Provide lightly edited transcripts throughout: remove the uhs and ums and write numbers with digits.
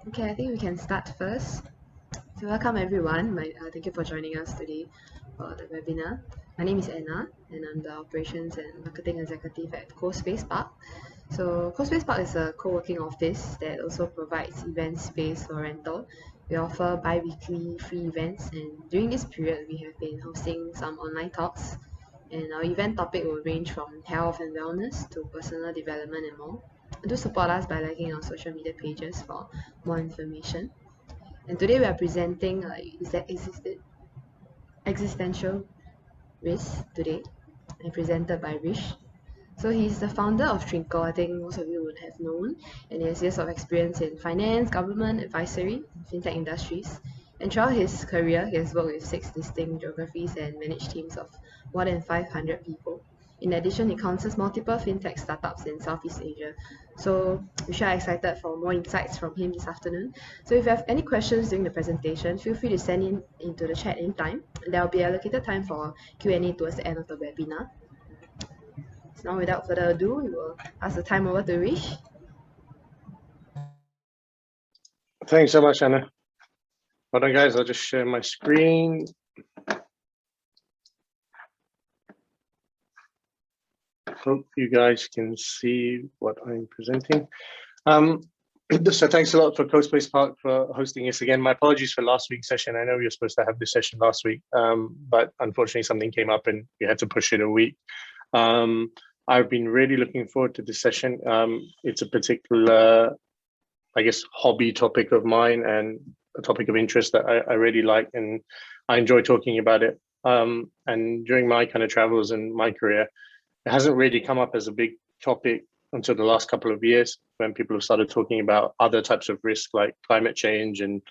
Okay, I think we can start first. So welcome everyone. Thank you for joining us today for the webinar. My name is Anna and I'm the Operations and Marketing Executive at CoSpace Park. So CoSpace Park is a co-working office that also provides event space for rental. We offer bi-weekly free events, and during this period we have been hosting some online talks, and our event topic will range from health and wellness to personal development and more. Do support us by liking our social media pages for more information. And today we are presenting Existential Risk today, and presented by Rish. So he's the founder of Trynkle. I think most of you would have known, and he has years of experience in finance, government, advisory, and fintech industries. And throughout his career, he has worked with 6 distinct geographies and managed teams of more than 500 people. In addition, he counsels multiple fintech startups in Southeast Asia. So we are excited for more insights from him this afternoon. So if you have any questions during the presentation, feel free to send in into the chat anytime. There will be allocated time for Q&A towards the end of the webinar. So now, without further ado, we will pass the time over to Rish. Thanks so much, Anna. Hold on, guys. I'll just share my screen. Hope you guys can see what I'm presenting. So thanks a lot for CoSpace Park for hosting us again. My apologies for last week's session. I know we were supposed to have this session last week, but unfortunately something came up and we had to push it a week. I've been really looking forward to this session. It's a particular, I guess, hobby topic of mine and a topic of interest that I really like, and I enjoy talking about it. And during my kind of travels and my career, it hasn't really come up as a big topic until the last couple of years, when people have started talking about other types of risk like climate change, and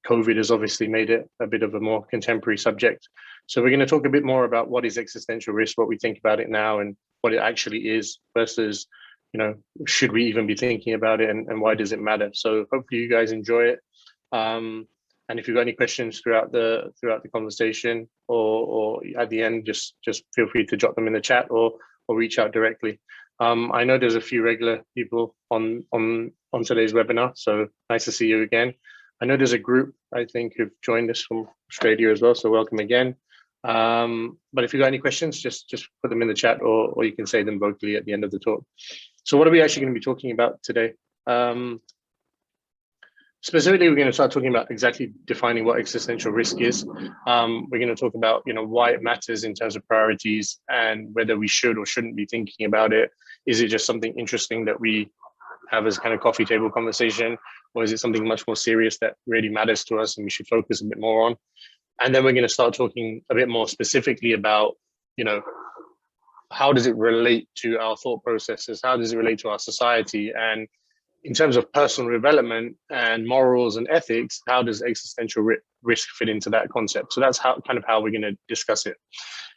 COVID has obviously made it a bit of a more contemporary subject. So we're going to talk a bit more about what is existential risk, what we think about it now, and what it actually is versus, should we even be thinking about it, and why does it matter? So hopefully you guys enjoy it. And if you've got any questions throughout the conversation or at the end, just feel free to jot them in the chat or reach out directly. I know there's a few regular people on today's webinar, so nice to see you again. I know there's a group, I think, who've joined us from Australia as well, so welcome again. But if you've got any questions, just put them in the chat, or you can say them vocally at the end of the talk. So what are we actually going to be talking about today? Specifically, we're going to start talking about exactly defining what existential risk is. We're going to talk about, why it matters in terms of priorities and whether we should or shouldn't be thinking about it. Is it just something interesting that we have as kind of coffee table conversation, or is it something much more serious that really matters to us and we should focus a bit more on? And then we're going to start talking a bit more specifically about, how does it relate to our thought processes? How does it relate to our society? And in terms of personal development and morals and ethics, how does existential risk fit into that concept? So that's how we're going to discuss it.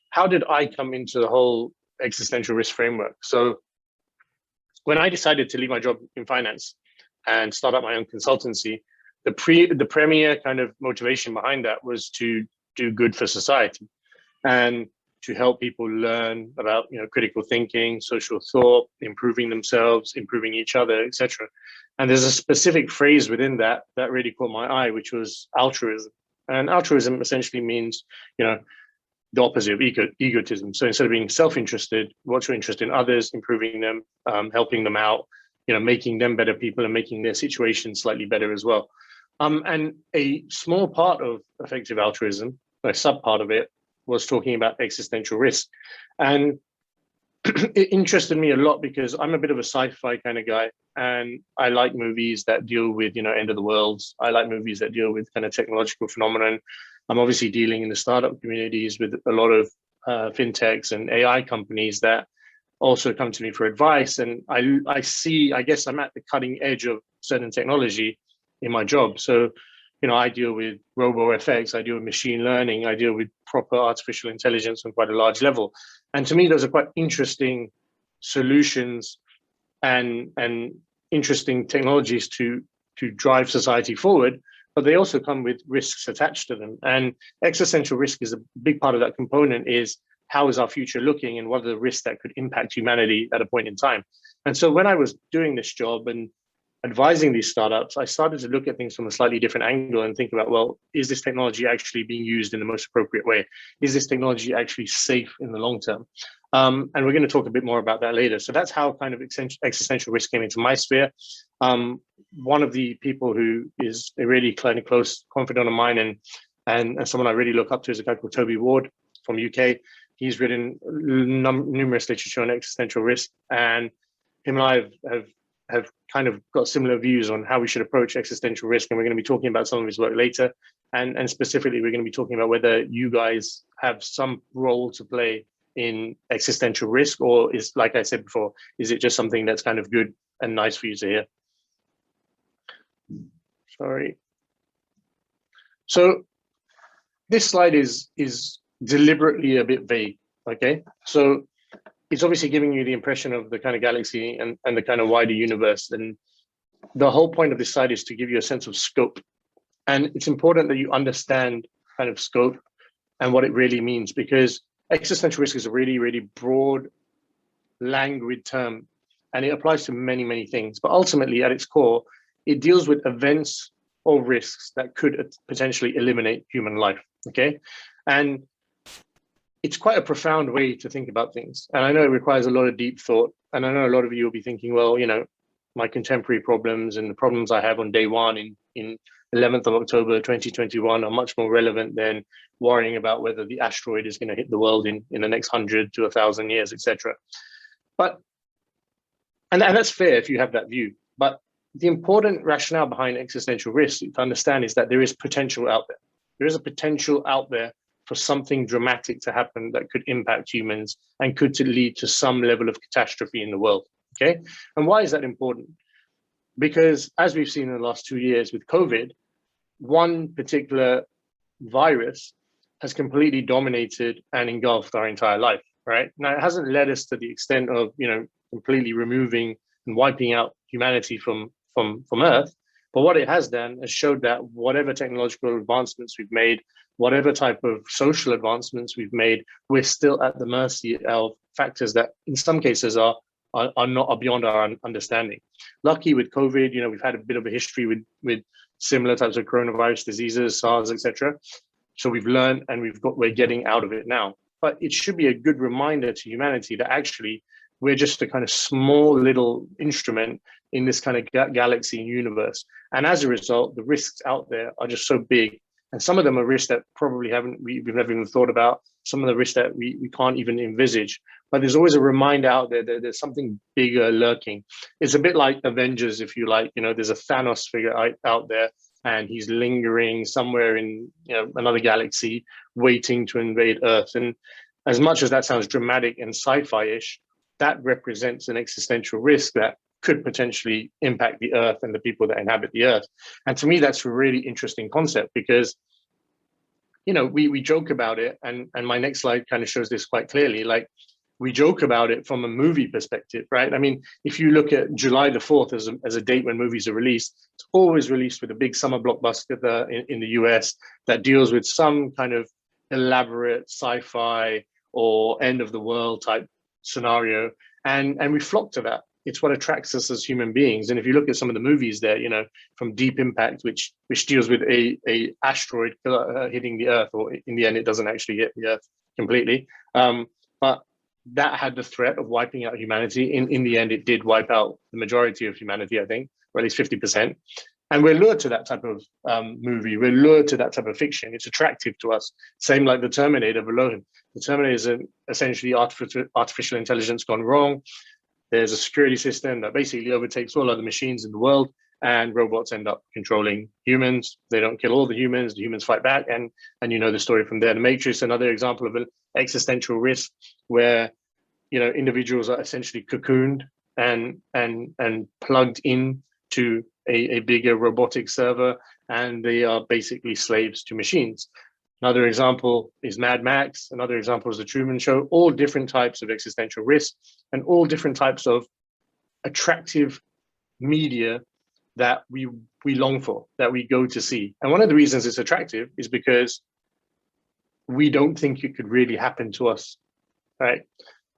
How did I come into the whole existential risk framework? So when I decided to leave my job in finance and start up my own consultancy, the premier kind of motivation behind that was to do good for society and to help people learn about, critical thinking, social thought, improving themselves, improving each other, etc. And there's a specific phrase within that really caught my eye, which was altruism. And altruism essentially means, the opposite of egotism. So instead of being self-interested, what's your interest in others, improving them, helping them out, making them better people and making their situation slightly better as well. And a small part of effective altruism, a sub part of it, was talking about existential risk. And it interested me a lot because I'm a bit of a sci-fi kind of guy, and I like movies that deal with, end of the worlds. I like movies that deal with kind of technological phenomenon. I'm obviously dealing in the startup communities with a lot of fintechs and AI companies that also come to me for advice. And I see, I guess I'm at the cutting edge of certain technology in my job. So I deal with robo-FX, I deal with machine learning, I deal with proper artificial intelligence on quite a large level. And to me, those are quite interesting solutions and interesting technologies to drive society forward, but they also come with risks attached to them. And existential risk is a big part of that component. Is how is our future looking and what are the risks that could impact humanity at a point in time? And so when I was doing this job and advising these startups, I started to look at things from a slightly different angle and think about, well, is this technology actually being used in the most appropriate way? Is this technology actually safe in the long term? And we're going to talk a bit more about that later. So that's how kind of existential risk came into my sphere. One of the people who is a really kind of close confidant of mine and someone I really look up to is a guy called Toby Ward from UK. He's written numerous literature on existential risk, and him and I have kind of got similar views on how we should approach existential risk. And we're going to be talking about some of his work later. And specifically, we're going to be talking about whether you guys have some role to play in existential risk, or is, like I said before, is it just something that's kind of good and nice for you to hear? Sorry. So this slide is deliberately a bit vague, okay? So it's obviously giving you the impression of the kind of galaxy and the kind of wider universe. And the whole point of this slide is to give you a sense of scope. And it's important that you understand kind of scope and what it really means, because existential risk is a really, really broad, languid term, and it applies to many, many things. But ultimately, at its core, it deals with events or risks that could potentially eliminate human life, okay? And it's quite a profound way to think about things. And I know it requires a lot of deep thought. And I know a lot of you will be thinking, well, you know, my contemporary problems and the problems I have on day one in 11th of October, 2021 are much more relevant than worrying about whether the asteroid is going to hit the world in the next 100 to 1,000 years, etc. But, and that's fair if you have that view. But the important rationale behind existential risk to understand is that there is potential out there. There is a potential out there for something dramatic to happen that could impact humans and could lead to some level of catastrophe in the world, okay? And why is that important? Because as we've seen in the last 2 years with COVID, one particular virus has completely dominated and engulfed our entire life, right? Now, it hasn't led us to the extent of, you know, completely removing and wiping out humanity from Earth. But what it has done is showed that whatever technological advancements we've made, whatever type of social advancements we've made, we're still at the mercy of factors that in some cases are beyond our understanding. Lucky with COVID, you know, we've had a bit of a history with similar types of coronavirus diseases, SARS, etc. So we've learned and we're getting out of it now. But it should be a good reminder to humanity that actually we're just a kind of small little instrument in this kind of galaxy and universe. And as a result, the risks out there are just so big. And some of them are risks that probably we've never even thought about. Some of the risks that we can't even envisage. But there's always a reminder out there that there's something bigger lurking. It's a bit like Avengers, if you like. You know, there's a Thanos figure out there, and he's lingering somewhere in, you know, another galaxy, waiting to invade Earth. And as much as that sounds dramatic and sci-fi-ish, that represents an existential risk that could potentially impact the Earth and the people that inhabit the Earth. And to me, that's a really interesting concept because, you know, we joke about it, and my next slide kind of shows this quite clearly. Like, we joke about it from a movie perspective, right? I mean, if you look at July the 4th as a date when movies are released, it's always released with a big summer blockbuster in the US that deals with some kind of elaborate sci-fi or end of the world type scenario, and we flock to that. It's what attracts us as human beings. And if you look at some of the movies there, you know, from Deep Impact, which deals with a asteroid hitting the Earth, or in the end, it doesn't actually hit the Earth completely. But that had the threat of wiping out humanity. In the end, it did wipe out the majority of humanity, I think, or at least 50%. And we're lured to that type of movie. We're lured to that type of fiction. It's attractive to us. Same like the Terminator below him. The Terminator is essentially artificial intelligence gone wrong. There's a security system that basically overtakes all other machines in the world, and robots end up controlling humans. They don't kill all the humans fight back, and you know the story from there. The Matrix, another example of an existential risk where, you know, individuals are essentially cocooned and plugged in to a bigger robotic server, and they are basically slaves to machines. Another example is Mad Max. Another example is The Truman Show. All different types of existential risk and all different types of attractive media that we long for, that we go to see. And one of the reasons it's attractive is because we don't think it could really happen to us, right?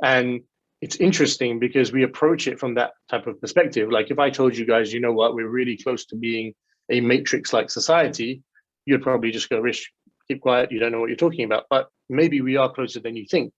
And it's interesting because we approach it from that type of perspective. Like if I told you guys, you know what, we're really close to being a matrix-like society, you'd probably just go, Rish, keep quiet, you don't know what you're talking about. But maybe we are closer than you think.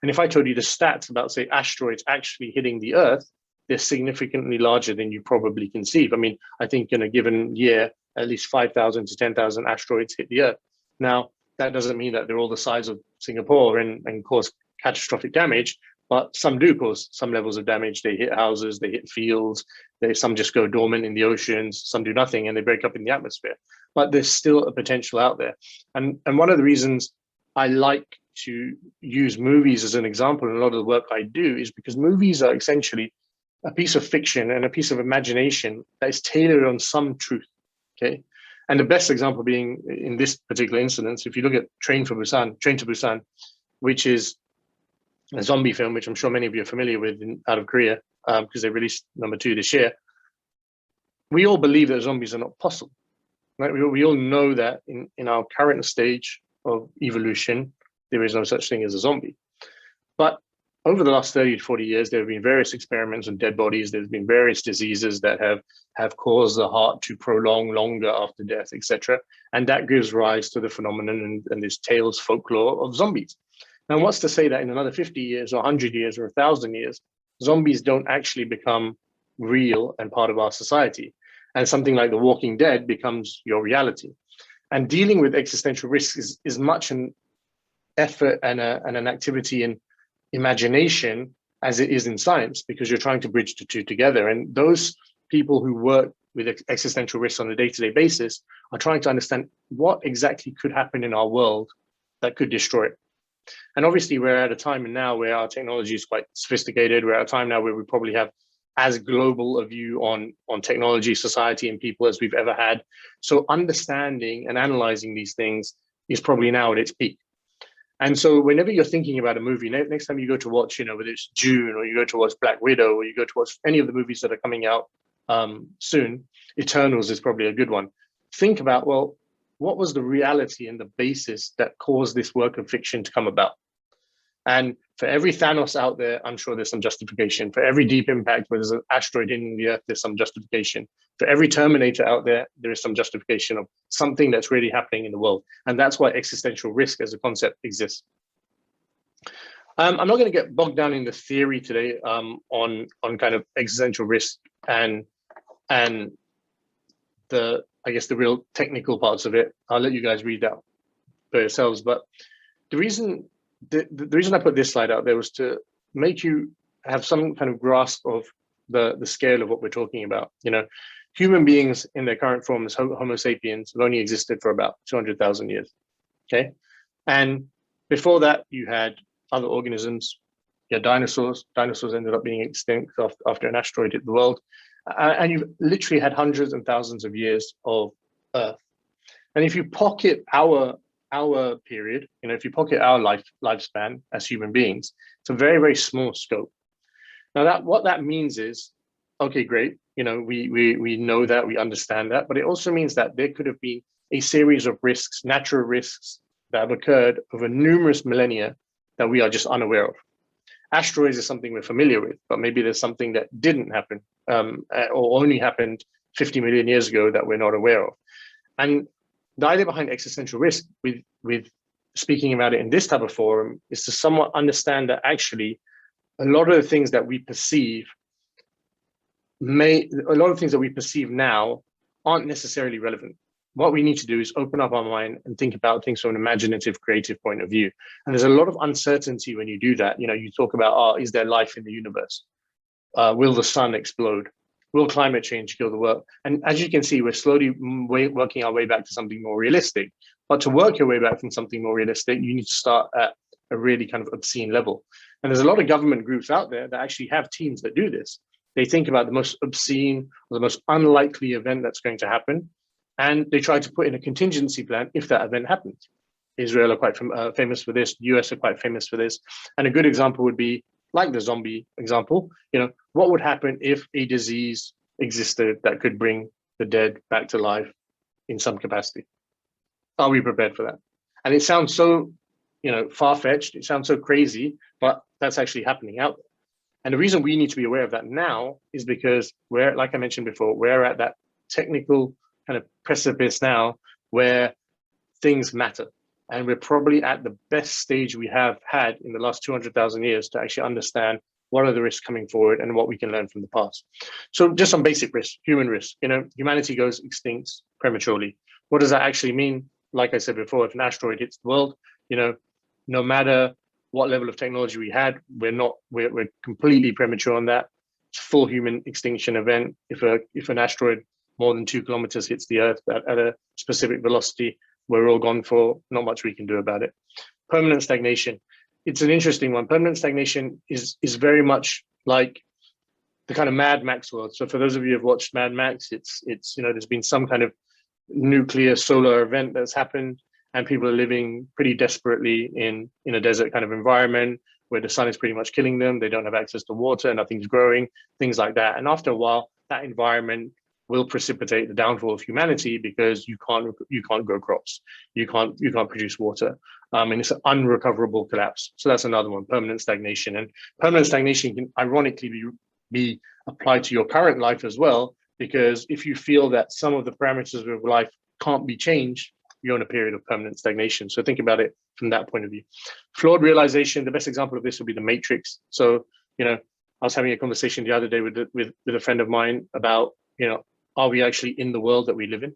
And if I told you the stats about, say, asteroids actually hitting the Earth, they're significantly larger than you probably conceive. I mean, I think in a given year, at least 5,000 to 10,000 asteroids hit the Earth. Now, that doesn't mean that they're all the size of Singapore and cause catastrophic damage, but some do cause some levels of damage. They hit houses, they hit fields, some just go dormant in the oceans, some do nothing and they break up in the atmosphere. But there's still a potential out there. And one of the reasons I like to use movies as an example in a lot of the work I do is because movies are essentially a piece of fiction and a piece of imagination that is tailored on some truth, okay? And the best example being in this particular instance, if you look at Train to Busan, which is a zombie film, which I'm sure many of you are familiar with out of Korea, because they released #2 this year. We all believe that zombies are not possible, right? We all know that in our current stage of evolution, there is no such thing as a zombie. But over the last 30 to 40 years, there have been various experiments on dead bodies. There's been various diseases that have caused the heart to prolong longer after death, etc. And that gives rise to the phenomenon and this tales folklore of zombies. Now, what's to say that in another 50 years or 100 years or 1,000 years, zombies don't actually become real and part of our society, and something like The Walking Dead becomes your reality? And dealing with existential risk is much an effort and an activity in imagination as it is in science, because you're trying to bridge the two together. And those people who work with existential risk on a day-to-day basis are trying to understand what exactly could happen in our world that could destroy it. And obviously we're at a time now where our technology is quite sophisticated. We're at a time now where we probably have as global a view on technology, society, and people as we've ever had. So understanding and analyzing these things is probably now at its peak. And so whenever you're thinking about a movie, next time you go to watch, whether it's June or you go to watch Black Widow or you go to watch any of the movies that are coming out soon, Eternals is probably a good one. Think about, well, what was the reality and the basis that caused this work of fiction to come about? And for every Thanos out there, I'm sure there's some justification. For every Deep Impact where there's an asteroid hitting the Earth, there's some justification. For every Terminator out there, there is some justification of something that's really happening in the world. And that's why existential risk as a concept exists. I'm not going to get bogged down in the theory today on kind of existential risk and the, I guess, the real technical parts of it. I'll let you guys read that for yourselves. But the reason I put this slide out there was to make you have some kind of grasp of the scale of what we're talking about. Human beings in their current form as Homo sapiens have only existed for about 200,000 years, okay? And before that, you had other organisms. You had dinosaurs. Dinosaurs ended up being extinct after an asteroid hit the world. And you've literally had hundreds and thousands of years of Earth. And if you pocket our period, if you pocket our lifespan as human beings, it's a very, very small scope. Now, what that means is, okay, great. We know that, we understand that, but it also means that there could have been a series of risks, natural risks that have occurred over numerous millennia that we are just unaware of. Asteroids is something we're familiar with, but maybe there's something that didn't happen or only happened 50 million years ago that we're not aware of. And the idea behind existential risk with speaking about it in this type of forum is to somewhat understand that actually a lot of the things that we perceive now aren't necessarily relevant. What we need to do is open up our mind and think about things from an imaginative, creative point of view. And there's a lot of uncertainty when you do that. You talk about, is there life in the universe? Will the sun explode? Will climate change kill the world? And as you can see, we're slowly working our way back to something more realistic. But to work your way back from something more realistic, you need to start at a really kind of obscene level. And there's a lot of government groups out there that actually have teams that do this. They think about the most obscene or the most unlikely event that's going to happen, and they try to put in a contingency plan if that event happens. Israel are quite famous for this. The US are quite famous for this. And a good example would be like the zombie example. What would happen if a disease existed that could bring the dead back to life in some capacity? Are we prepared for that? And it sounds so, far-fetched. It sounds so crazy, but that's actually happening out there. And the reason we need to be aware of that now is because we're, like I mentioned before, we're at that technical kind of precipice now where things matter. And we're probably at the best stage we have had in the last 200,000 years to actually understand what are the risks coming forward and what we can learn from the past. So just some basic risks, human risk. Humanity goes extinct prematurely. What does that actually mean? Like I said before, if an asteroid hits the world, no matter what level of technology we had, we're completely premature on that. It's a full human extinction event. If an asteroid more than 2 kilometers hits the Earth at a specific velocity, we're all gone for not much we can do about it. Permanent stagnation. It's an interesting one. Permanent stagnation is very much like the kind of Mad Max world. So for those of you who have watched Mad Max, it's there's been some kind of nuclear solar event that's happened, and people are living pretty desperately in a desert kind of environment where the sun is pretty much killing them. They don't have access to water, nothing's growing, things like that. And after a while, that environment will precipitate the downfall of humanity because you can't grow crops, you can't produce water, and it's an unrecoverable collapse. So that's another one, permanent stagnation. And permanent stagnation can ironically be applied to your current life as well, because if you feel that some of the parameters of life can't be changed, you're in a period of permanent stagnation. So think about it from that point of view. Flawed realization, the best example of this would be the Matrix. So I was having a conversation the other day with a friend of mine about are we actually in the world that we live in?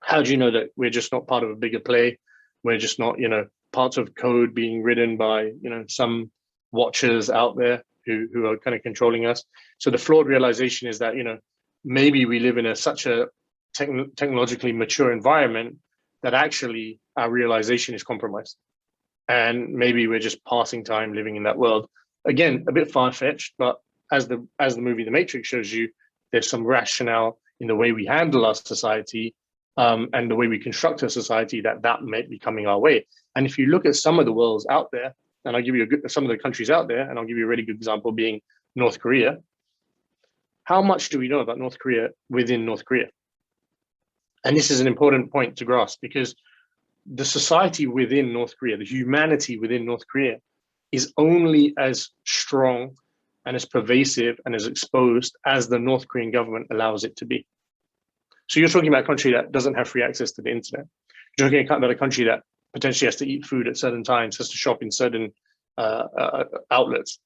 How do you know that we're just not part of a bigger play? We're just not, parts of code being written by, some watchers out there who are kind of controlling us. So the flawed realization is that, maybe we live in such a technologically mature environment that actually our realization is compromised. And maybe we're just passing time living in that world. Again, a bit far-fetched, but as the movie The Matrix shows you, there's some rationale in the way we handle our society and the way we construct a society that might be coming our way. And if you look at some of the worlds out there, and I'll give you some of the countries out there, and I'll give you a really good example being North Korea. How much do we know about North Korea within North Korea? And this is an important point to grasp, because the society within North Korea, the humanity within North Korea, is only as strong and as pervasive and as exposed as the North Korean government allows it to be. So you're talking about a country that doesn't have free access to the internet. You're talking about a country that potentially has to eat food at certain times, has to shop in certain outlets,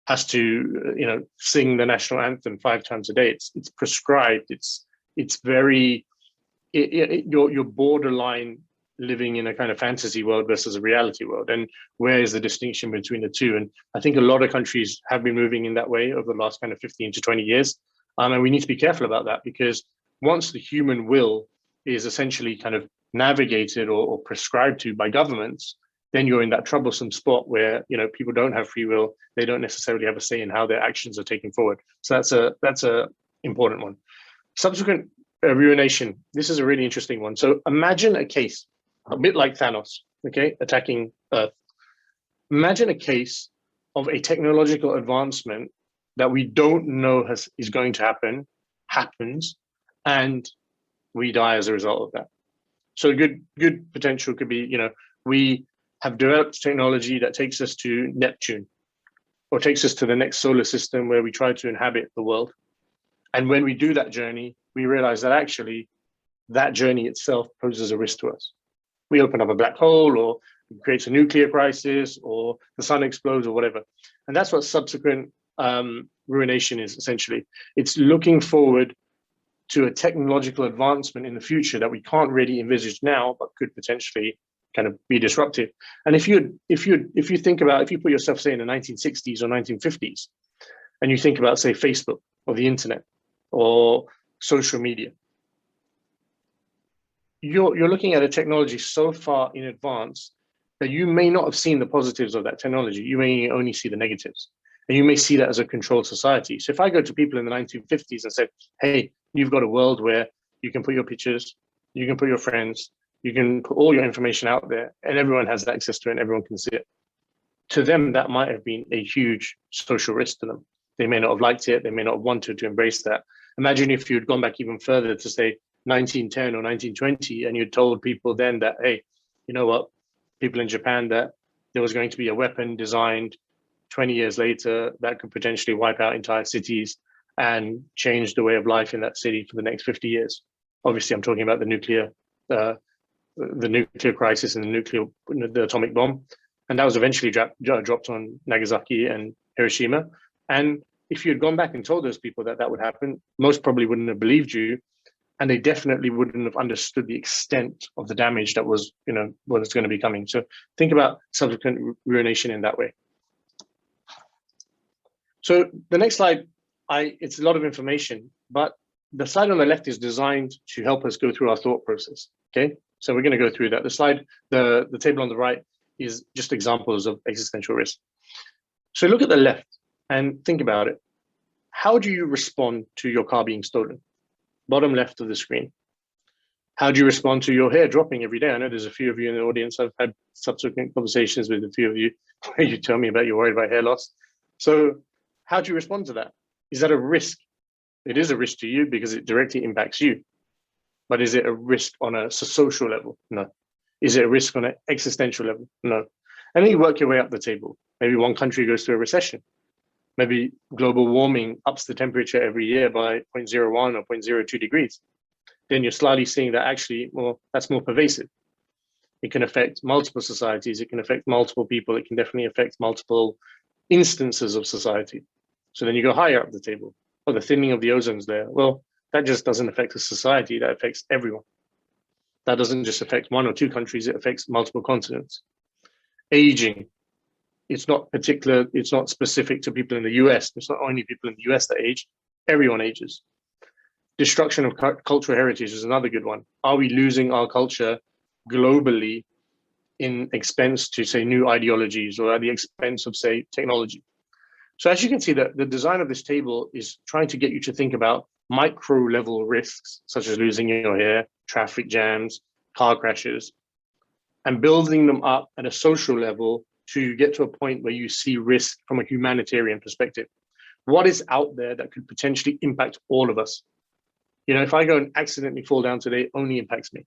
has to sing the national anthem 5 times a day. It's prescribed. It's very you're borderline living in a kind of fantasy world versus a reality world. And where is the distinction between the two? And I think a lot of countries have been moving in that way over the last kind of 15 to 20 years. And we need to be careful about that, because once the human will is essentially kind of navigated or prescribed to by governments, then you're in that troublesome spot where people don't have free will. They don't necessarily have a say in how their actions are taken forward. So that's a important one. Subsequent ruination. This is a really interesting one. So imagine a case, a bit like Thanos, attacking Earth. Imagine a case of a technological advancement that we don't know is going to happens, and we die as a result of that. So good potential could be, we have developed technology that takes us to Neptune, or takes us to the next solar system where we try to inhabit the world. And when we do that journey, we realize that actually that journey itself poses a risk to us. We open up a black hole, or it creates a nuclear crisis, or the sun explodes, or whatever. And that's what subsequent ruination is, essentially. It's looking forward to a technological advancement in the future that we can't really envisage now, but could potentially kind of be disruptive. And if you put yourself, say, in the 1960s or 1950s, and you think about, say, Facebook or the internet or social media, you're looking at a technology so far in advance that you may not have seen the positives of that technology. You may only see the negatives, and you may see that as a controlled society. So if I go to people in the 1950s and say, hey, you've got a world where you can put your pictures, you can put your friends, you can put all your information out there, and everyone has access to it and everyone can see it. To them, that might have been a huge social risk to them. They may not have liked it. They may not have wanted to embrace that. Imagine if you'd gone back even further to, say, 1910 or 1920, and you told people then that, hey, you know what, people in Japan, that there was going to be a weapon designed 20 years later, that could potentially wipe out entire cities and change the way of life in that city for the next 50 years. Obviously, I'm talking about the nuclear crisis and the atomic bomb. And that was eventually dropped on Nagasaki and Hiroshima. And if you had gone back and told those people that that would happen, most probably wouldn't have believed you. And they definitely wouldn't have understood the extent of the damage that was, was going to be coming. So think about subsequent ruination in that way. So the next slide, it's a lot of information, but the slide on the left is designed to help us go through our thought process. Okay, so we're going to go through that. The slide, the table on the right is just examples of existential risk. So look at the left and think about it. How do you respond to your car being stolen? Bottom left of the screen. How do you respond to your hair dropping every day? I know there's a few of you in the audience. I've had subsequent conversations with a few of you where you tell me about you're worried about hair loss. So how do you respond to that? Is that a risk? It is a risk to you because it directly impacts you. But is it a risk on a social level? No. Is it a risk on an existential level? No. And then you work your way up the table. Maybe one country goes through a recession. Maybe global warming ups the temperature every year by 0.01 or 0.02 degrees. Then you're slightly seeing that actually, well, that's more pervasive. It can affect multiple societies. It can affect multiple people. It can definitely affect multiple instances of society. So then you go higher up the table. Oh, the thinning of the ozone's there. Well, that just doesn't affect a society. That affects everyone. That doesn't just affect one or two countries. It affects multiple continents. Aging. It's not specific to people in the US. It's not only people in the US that age. Everyone ages. Destruction of cultural heritage is another good one. Are we losing our culture globally in expense to, say, new ideologies or at the expense of, say, technology? So as you can see, the design of this table is trying to get you to think about micro level risks, such as losing your hair, traffic jams, car crashes, and building them up at a social level to get to a point where you see risk from a humanitarian perspective. What is out there that could potentially impact all of us? If I go and accidentally fall down today, it only impacts me.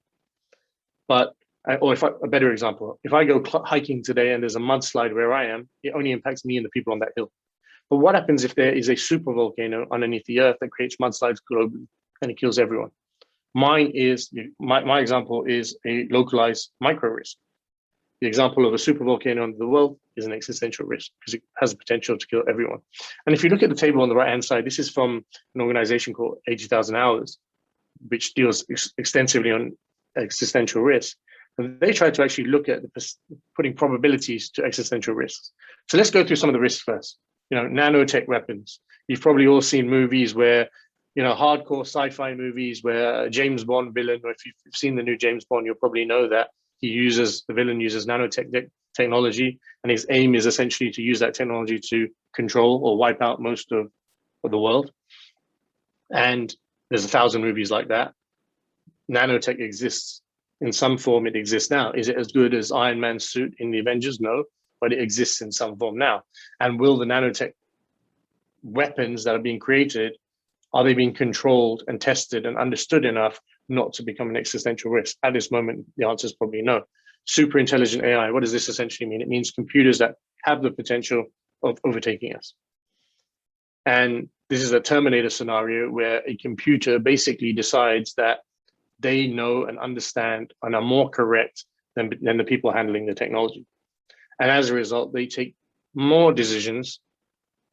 But, or a better example, if I go hiking today and there's a mudslide where I am, it only impacts me and the people on that hill. But what happens if there is a super volcano underneath the earth that creates mudslides globally and it kills everyone? My example is a localized micro risk. The example of a super volcano under the world is an existential risk because it has the potential to kill everyone. And if you look at the table on the right-hand side, this is from an organization called 80,000 Hours, which deals extensively on existential risk. And they try to actually look at putting probabilities to existential risks. So let's go through some of the risks first. Nanotech weapons. You've probably all seen movies where, hardcore sci-fi movies where a James Bond villain, or if you've seen the new James Bond, you'll probably know that the villain uses nanotech technology, and his aim is essentially to use that technology to control or wipe out most of the world. And there's 1,000 movies like that. Nanotech exists in some form. It exists now. Is it as good as Iron Man's suit in the Avengers? No, but it exists in some form now. And will the nanotech weapons that are being created, are they being controlled and tested and understood enough not to become an existential risk? At this moment, the answer is probably no. Super intelligent AI, what does this essentially mean? It means computers that have the potential of overtaking us. And this is a Terminator scenario where a computer basically decides that they know and understand and are more correct than the people handling the technology. And as a result, they take more decisions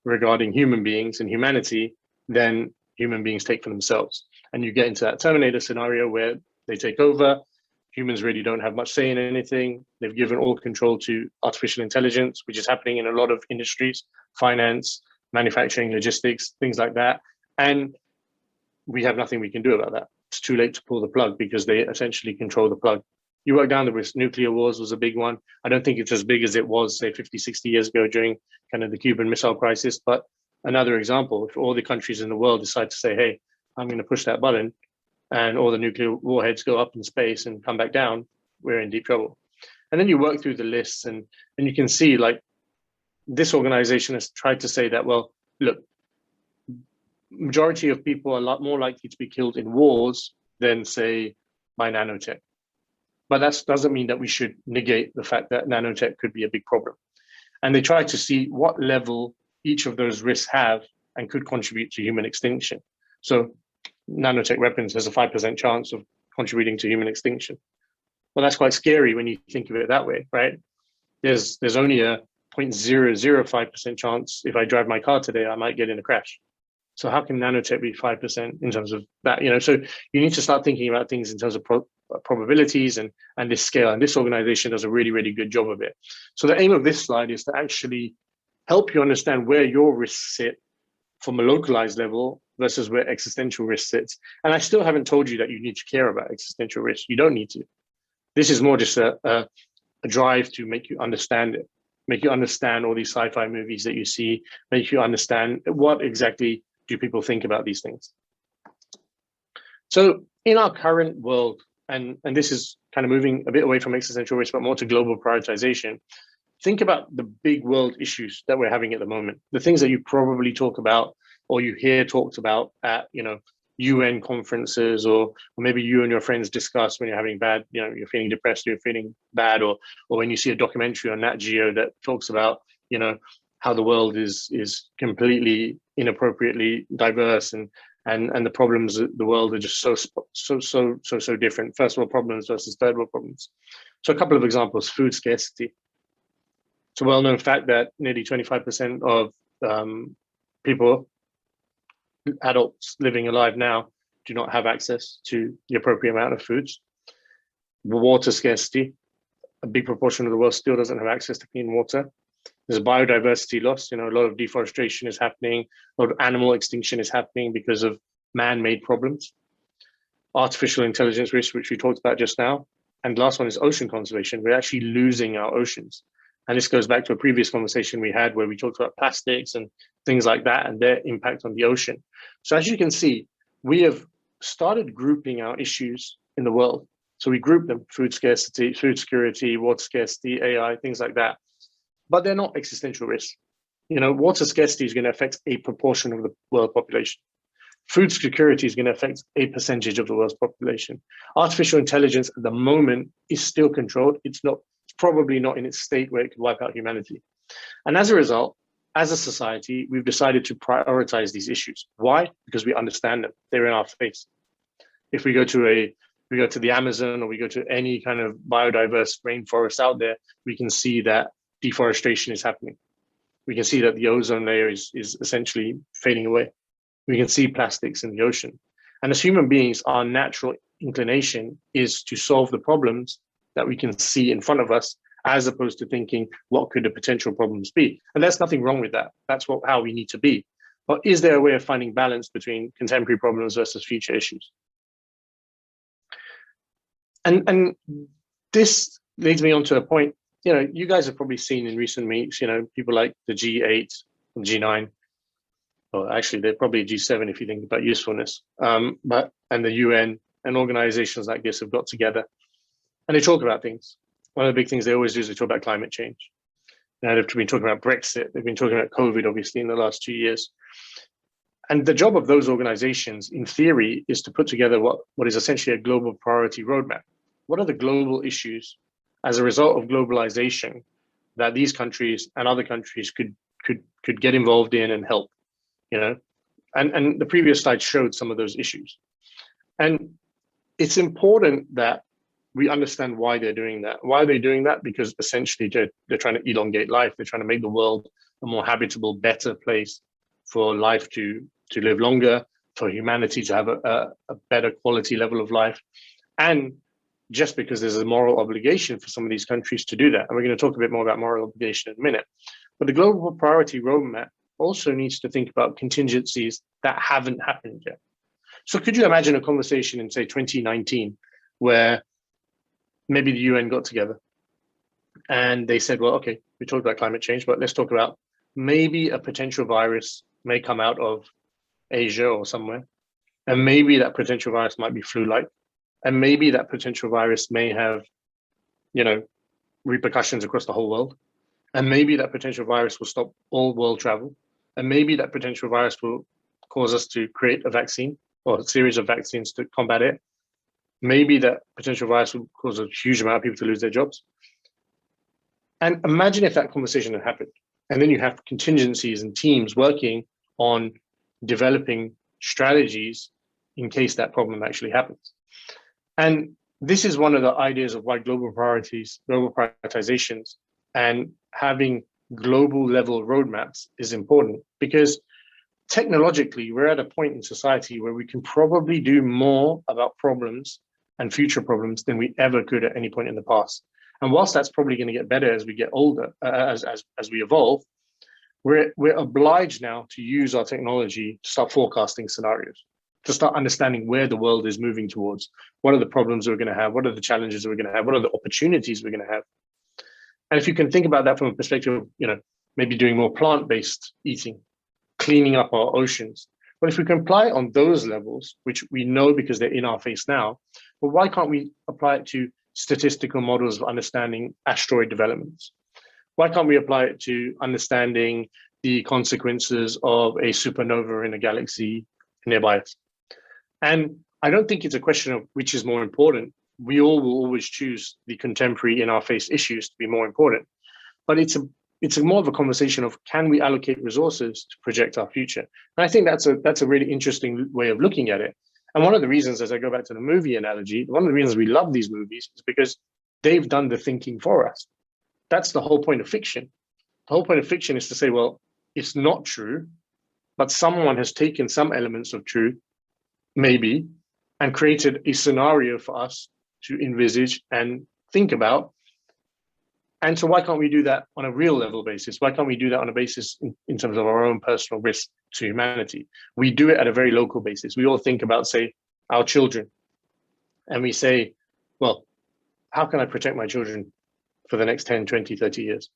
regarding human beings and humanity than human beings take for themselves. And you get into that Terminator scenario where they take over. Humans really don't have much say in anything. They've given all control to artificial intelligence, which is happening in a lot of industries, finance, manufacturing, logistics, things like that. And we have nothing we can do about that. It's too late to pull the plug because they essentially control the plug. You work down the risk. Nuclear wars was a big one. I don't think it's as big as it was, say, 50, 60 years ago during kind of the Cuban Missile Crisis. But another example, if all the countries in the world decide to say, hey, I'm going to push that button, and all the nuclear warheads go up in space and come back down, we're in deep trouble. And then you work through the lists and you can see like this organization has tried to say that, well, look, majority of people are a lot more likely to be killed in wars than, say, by nanotech. But that doesn't mean that we should negate the fact that nanotech could be a big problem. And they try to see what level each of those risks have and could contribute to human extinction. So nanotech weapons has a 5% chance of contributing to human extinction. Well, that's quite scary when you think of it that way, right? There's only a 0.005% chance if I drive my car today, I might get in a crash. So how can nanotech be 5% in terms of that? So you need to start thinking about things in terms of probabilities and this scale. And this organization does a really, really good job of it. So the aim of this slide is to actually help you understand where your risks sit from a localized level versus where existential risk sits. And I still haven't told you that you need to care about existential risk. You don't need to. This is more just a drive to make you understand it, make you understand all these sci-fi movies that you see, make you understand what exactly do people think about these things. So in our current world, and this is kind of moving a bit away from existential risk, but more to global prioritization, think about the big world issues that we're having at the moment, the things that you probably talk about or you hear talked about at, UN conferences, or maybe you and your friends discuss when you're having bad, you're feeling depressed, you're feeling bad, or when you see a documentary on Nat Geo that talks about, how the world is completely inappropriately diverse and the problems of the world are just so different. First world problems versus third world problems. So a couple of examples: food scarcity. It's a well-known fact that nearly 25% of people, adults living alive now, do not have access to the appropriate amount of foods. Water scarcity. A big proportion of the world still doesn't have access to clean water. There's biodiversity loss. A lot of deforestation is happening. A lot of animal extinction is happening because of man-made problems. Artificial intelligence risk, which we talked about just now. And last one is ocean conservation. We're actually losing our oceans. And this goes back to a previous conversation we had where we talked about plastics and things like that and their impact on the ocean. So as you can see, we have started grouping our issues in the world. So we group them: food scarcity, food security, water scarcity, AI, things like that. But they're not existential risks. Water scarcity is going to affect a proportion of the world population. Food security is going to affect a percentage of the world's population. Artificial intelligence at the moment is still controlled. It's probably not in its state where it could wipe out humanity. And as a result, as a society, we've decided to prioritize these issues. Why? Because we understand them. They're in our face. If we go to the Amazon, or we go to any kind of biodiverse rainforest out there, we can see that deforestation is happening. We can see that the ozone layer is essentially fading away. We can see plastics in the ocean. And as human beings, our natural inclination is to solve the problems that we can see in front of us, as opposed to thinking, what could the potential problems be? And there's nothing wrong with that. That's how we need to be. But is there a way of finding balance between contemporary problems versus future issues? And this leads me on to a point, you guys have probably seen in recent weeks, people like the G8, G9, or actually they're probably G7 if you think about usefulness, and the UN and organizations like this have got together and they talk about things. One of the big things they always do is they talk about climate change. Now they've been talking about Brexit. They've been talking about COVID, obviously, in the last 2 years. And the job of those organizations, in theory, is to put together what is essentially a global priority roadmap. What are the global issues as a result of globalization that these countries and other countries could get involved in and help? And the previous slide showed some of those issues. And it's important that we understand why they're doing that. Why are they doing that? Because essentially they're trying to elongate life. They're trying to make the world a more habitable, better place for life to live longer, for humanity to have a better quality level of life. And just because there's a moral obligation for some of these countries to do that. And we're going to talk a bit more about moral obligation in a minute. But the global priority roadmap also needs to think about contingencies that haven't happened yet. So could you imagine a conversation in, say, 2019, where maybe the UN got together and they said, well, okay, we talked about climate change, but let's talk about maybe a potential virus may come out of Asia or somewhere. And maybe that potential virus might be flu-like. And maybe that potential virus may have, repercussions across the whole world. And maybe that potential virus will stop all world travel. And maybe that potential virus will cause us to create a vaccine or a series of vaccines to combat it. Maybe that potential virus will cause a huge amount of people to lose their jobs. And imagine if that conversation had happened. And then you have contingencies and teams working on developing strategies in case that problem actually happens. And this is one of the ideas of why global priorities, global prioritizations, and having global level roadmaps is important, because technologically, we're at a point in society where we can probably do more about problems and future problems than we ever could at any point in the past. And whilst that's probably going to get better as we get older, as we evolve, we're obliged now to use our technology to start forecasting scenarios, to start understanding where the world is moving towards. What are the problems we're going to have? What are the challenges we're going to have? What are the opportunities we're going to have? And if you can think about that from a perspective of, maybe doing more plant-based eating, cleaning up our oceans. But if we can apply it on those levels, which we know because they're in our face now, well, why can't we apply it to statistical models of understanding asteroid developments? Why can't we apply it to understanding the consequences of a supernova in a galaxy nearby us? And I don't think it's a question of which is more important. We all will always choose the contemporary in our face issues to be more important. But it's more of a conversation of, can we allocate resources to project our future? And I think that's a really interesting way of looking at it. And one of the reasons, as I go back to the movie analogy, one of the reasons we love these movies is because they've done the thinking for us. That's the whole point of fiction. The whole point of fiction is to say, well, it's not true, but someone has taken some elements of truth, maybe, and created a scenario for us to envisage and think about. And so why can't we do that on a real level basis? Why can't we do that on a basis in terms of our own personal risk to humanity? We do it at a very local basis. We all think about, say, our children. And we say, well, how can I protect my children for the next 10, 20, 30 years?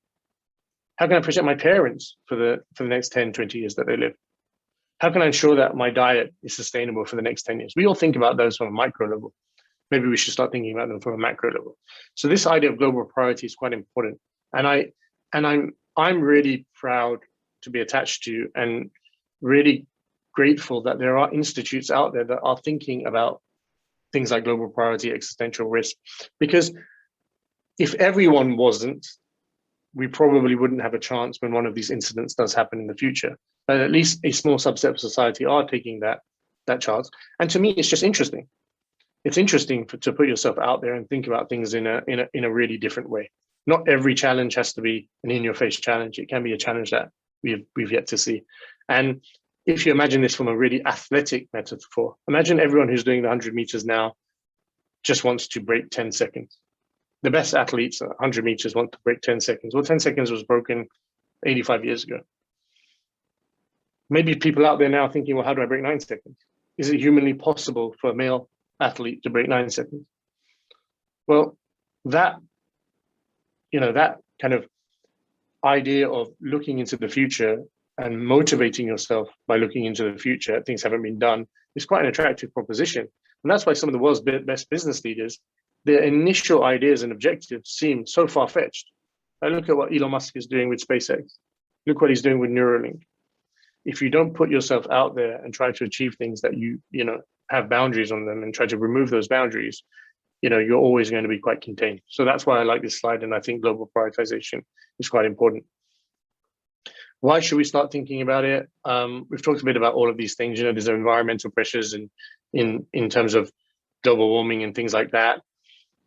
How can I protect my parents for the next 10, 20 years that they live? How can I ensure that my diet is sustainable for the next 10 years? We all think about those from a micro level. Maybe we should start thinking about them from a macro level. So this idea of global priority is quite important. And I'm really proud to be attached to, and really grateful that there are institutes out there that are thinking about things like global priority, existential risk. Because if everyone wasn't, we probably wouldn't have a chance when one of these incidents does happen in the future. But at least a small subset of society are taking that chance. And to me, it's just interesting. It's interesting to put yourself out there and think about things in a really different way. Not every challenge has to be an in-your-face challenge. It can be a challenge that we've yet to see. And if you imagine this from a really athletic metaphor, imagine everyone who's doing the 100 meters now just wants to break 10 seconds. The best athletes at 100 meters want to break 10 seconds. Well, 10 seconds was broken 85 years ago. Maybe people out there now thinking, well, how do I break 9 seconds? Is it humanly possible for a male athlete to break 9 seconds? Well, that kind of idea of looking into the future and motivating yourself by looking into the future, things haven't been done, is quite an attractive proposition. And that's why some of the world's best business leaders, their initial ideas and objectives seem so far-fetched. Look at what Elon Musk is doing with SpaceX. Look what he's doing with Neuralink. If you don't put yourself out there and try to achieve things that you have boundaries on them and try to remove those boundaries, you're always going to be quite contained. So that's why I like this slide, and I think global prioritization is quite important. Why should we start thinking about it? We've talked a bit about all of these things. There's environmental pressures in terms of global warming and things like that.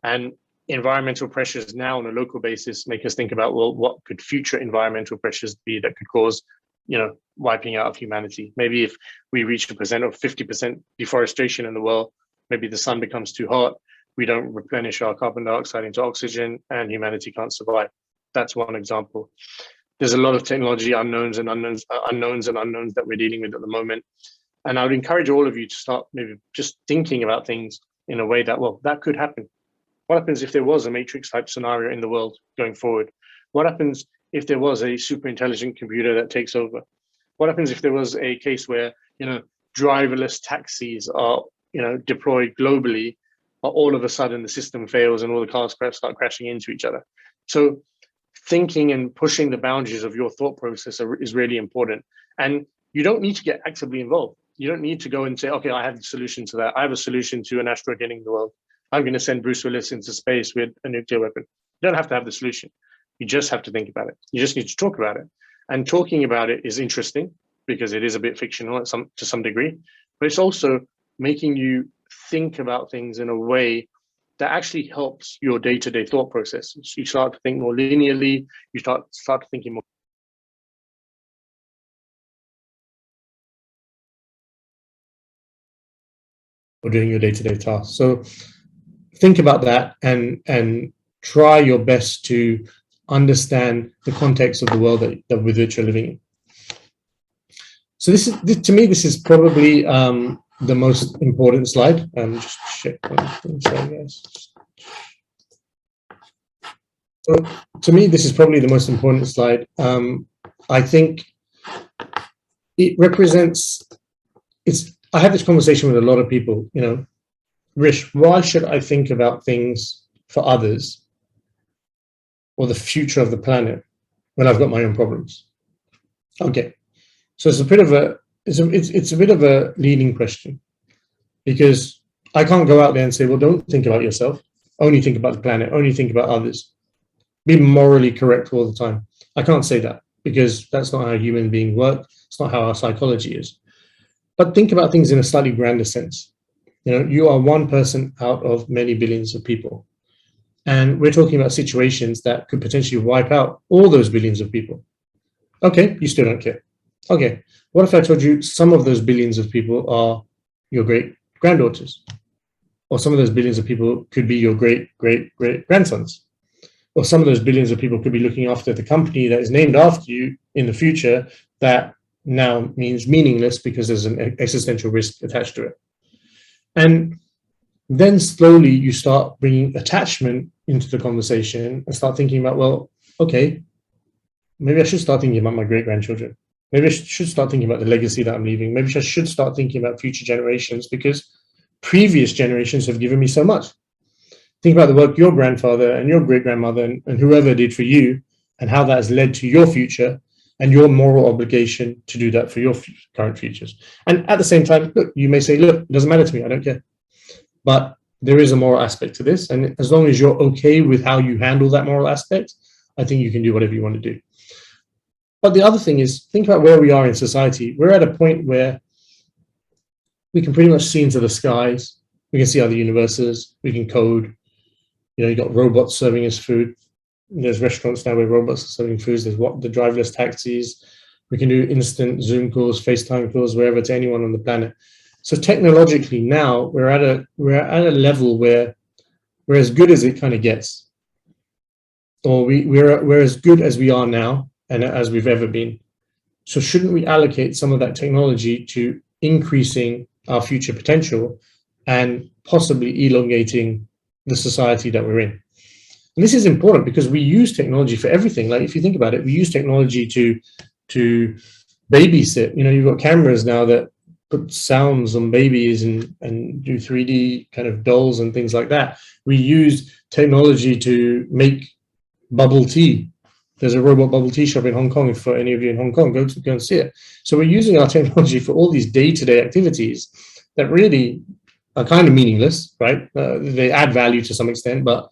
And environmental pressures now on a local basis make us think about, well, what could future environmental pressures be that could cause wiping out of humanity? Maybe if we reach a percent of 50% deforestation in the world, maybe the sun becomes too hot, we don't replenish our carbon dioxide into oxygen, and humanity can't survive. That's one example. There's a lot of technology unknowns that we're dealing with at the moment. And I would encourage all of you to start maybe just thinking about things in a way that, well, that could happen. What happens if there was a Matrix type scenario in the world going forward? What happens if there was a super intelligent computer that takes over? What happens if there was a case where, driverless taxis are, deployed globally, but all of a sudden the system fails and all the cars start crashing into each other? So thinking and pushing the boundaries of your thought process is really important. And you don't need to get actively involved. You don't need to go and say, okay, I have a solution to that. I have a solution to an asteroid hitting the world. I'm going to send Bruce Willis into space with a nuclear weapon. You don't have to have the solution. You just have to think about it. You just need to talk about it. And talking about it is interesting because it is a bit fictional to some degree, but it's also making you think about things in a way that actually helps your day-to-day thought process. So you start to think more linearly, you start thinking more doing your day-to-day tasks. So think about that and try your best to understand the context of the world that with which you're living in. So to me, this is probably the most important slide. Just check one thing, sorry guys. So to me, this is probably the most important slide. I think it represents, I have this conversation with a lot of people, you know, Rish, why should I think about things for others or the future of the planet when I've got my own problems? Okay, so it's a bit of a leading question, because I can't go out there and say, well, don't think about yourself, only think about the planet, only think about others, be morally correct all the time. I can't say that because that's not how human beings work. It's not how our psychology is. But think about things in a slightly grander sense. You know, you are one person out of many billions of people. And we're talking about situations that could potentially wipe out all those billions of people. Okay, you still don't care. Okay, what if I told you some of those billions of people are your great-granddaughters? Or some of those billions of people could be your great-great-great-grandsons? Or some of those billions of people could be looking after the company that is named after you in the future that now means meaningless because there's an existential risk attached to it. And then slowly you start bringing attachment into the conversation and start thinking about, well, okay, maybe I should start thinking about my great-grandchildren. Maybe I should start thinking about the legacy that I'm leaving. Maybe I should start thinking about future generations because previous generations have given me so much. Think about the work your grandfather and your great-grandmother and whoever did for you and how that has led to your future and your moral obligation to do that for your current futures. And at the same time, look, you may say, look, it doesn't matter to me, I don't care. But there is a moral aspect to this. And as long as you're okay with how you handle that moral aspect, I think you can do whatever you want to do. But the other thing is, think about where we are in society. We're at a point where we can pretty much see into the skies. We can see other universes. We can code. You know, you got robots serving us food. There's restaurants now where robots are serving foods. There's the driverless taxis. We can do instant Zoom calls, FaceTime calls, wherever to anyone on the planet. So technologically now we're at a level where we're as good as it kind of gets, or we're as good as we are now and as we've ever been. So shouldn't we allocate some of that technology to increasing our future potential and possibly elongating the society that we're in? And this is important because we use technology for everything. Like if you think about it, we use technology to babysit. You know, you've got cameras now that put sounds on babies and do 3D kind of dolls and things like that. We use technology to make bubble tea. There's a robot bubble tea shop in Hong Kong. If for any of you in Hong Kong, go and see it. So we're using our technology for all these day-to-day activities that really are kind of meaningless, right? They add value to some extent, but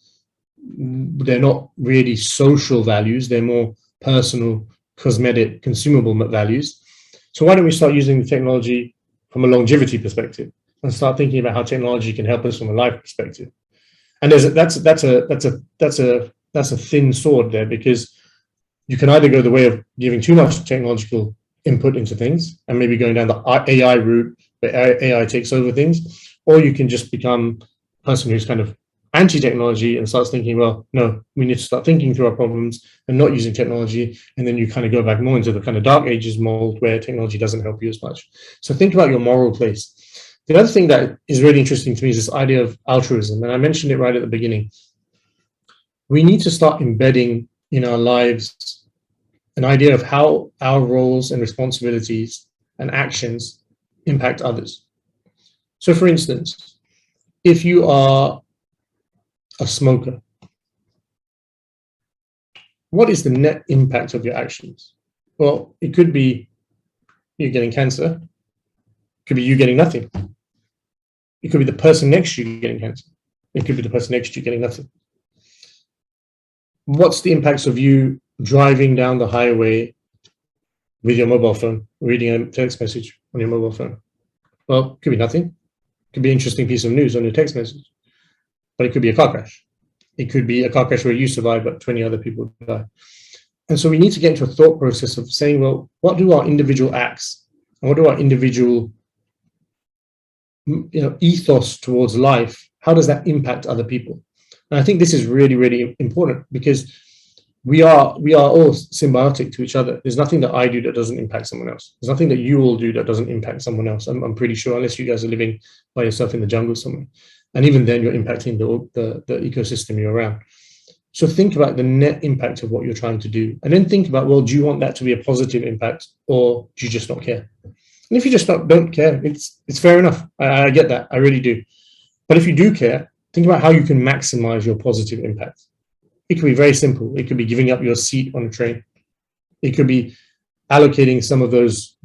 they're not really social values. They're more personal, cosmetic, consumable values. So why don't we start using the technology from a longevity perspective and start thinking about how technology can help us from a life perspective? And that's a thin sword there, because you can either go the way of giving too much technological input into things and maybe going down the AI route where AI takes over things, or you can just become a person who's kind of anti-technology and starts thinking, well, no, we need to start thinking through our problems and not using technology. And then you kind of go back more into the kind of dark ages mold where technology doesn't help you as much. So think about your moral place. The other thing that is really interesting to me is this idea of altruism. And I mentioned it right at the beginning. We need to start embedding in our lives an idea of how our roles and responsibilities and actions impact others. So for instance, if you are a smoker, what is the net impact of your actions? Well, it could be you getting cancer. It could be you getting nothing. It could be the person next to you getting cancer. It could be the person next to you getting nothing. what's the impacts of you driving down the highway with your mobile phone, reading a text message on your mobile phone? Well, it could be nothing. It could be an interesting piece of news on your text message, but it could be a car crash. It could be a car crash where you survive, but 20 other people die. And so we need to get into a thought process of saying, well, what do our individual acts and what do our individual ethos towards life, how does that impact other people? And I think this is really, really important, because we are all symbiotic to each other. There's nothing that I do that doesn't impact someone else. There's nothing that you all do that doesn't impact someone else. I'm pretty sure, unless you guys are living by yourself in the jungle somewhere. And even then, you're impacting the ecosystem you're around. So think about the net impact of what you're trying to do. And then think about, well, do you want that to be a positive impact, or do you just not care? And if you just don't care, it's fair enough. I get that. I really do. But if you do care, think about how you can maximize your positive impact. It could be very simple. It could be giving up your seat on a train. It could be allocating some of those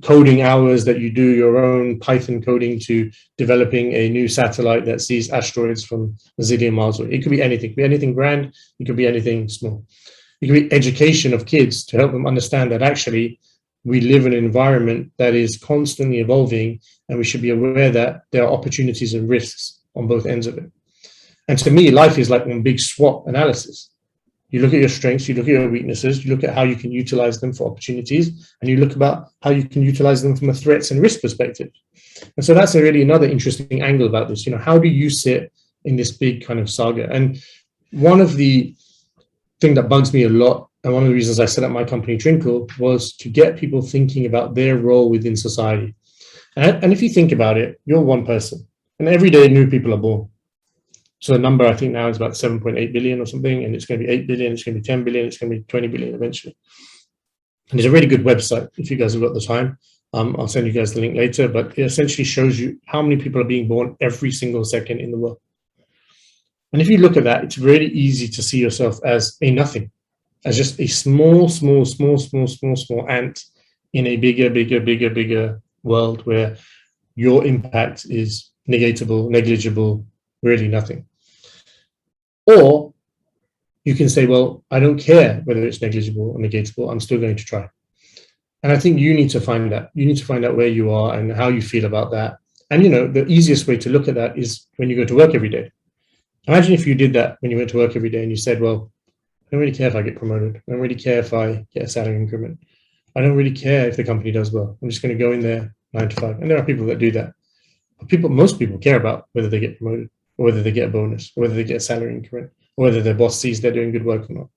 coding hours that you do your own Python coding to developing a new satellite that sees asteroids from a zillion miles away. It could be anything. It could be anything grand. It could be anything small. It could be education of kids to help them understand that actually we live in an environment that is constantly evolving, and we should be aware that there are opportunities and risks on both ends of it. And to me, life is like one big SWOT analysis. You look at your strengths, you look at your weaknesses, you look at how you can utilize them for opportunities, and you look about how you can utilize them from a threats and risk perspective. And so that's really another interesting angle about this. How do you sit in this big kind of saga? And one of the thing that bugs me a lot, and one of the reasons I set up my company Trynkle, was to get people thinking about their role within society. And if you think about it, you're one person, and every day new people are born. So the number I think now is about 7.8 billion or something, and it's going to be 8 billion, it's going to be 10 billion, it's going to be 20 billion eventually. And there's a really good website, if you guys have got the time. I'll send you guys the link later, but it essentially shows you how many people are being born every single second in the world. And if you look at that, it's really easy to see yourself as a nothing, as just a small ant in a bigger world where your impact is negatable, negligible, really nothing. Or you can say, well, I don't care whether it's negligible or negatable, I'm still going to try. And I think you need to find that. You need to find out where you are and how you feel about that. And the easiest way to look at that is when you go to work every day. Imagine if you did that when you went to work every day and you said, well, I don't really care if I get promoted. I don't really care if I get a salary increment. I don't really care if the company does well. I'm just going to go in there 9 to 5. And there are people that do that. But most people care about whether they get promoted, or whether they get a bonus, or whether they get a salary increment, or whether their boss sees they're doing good work or not.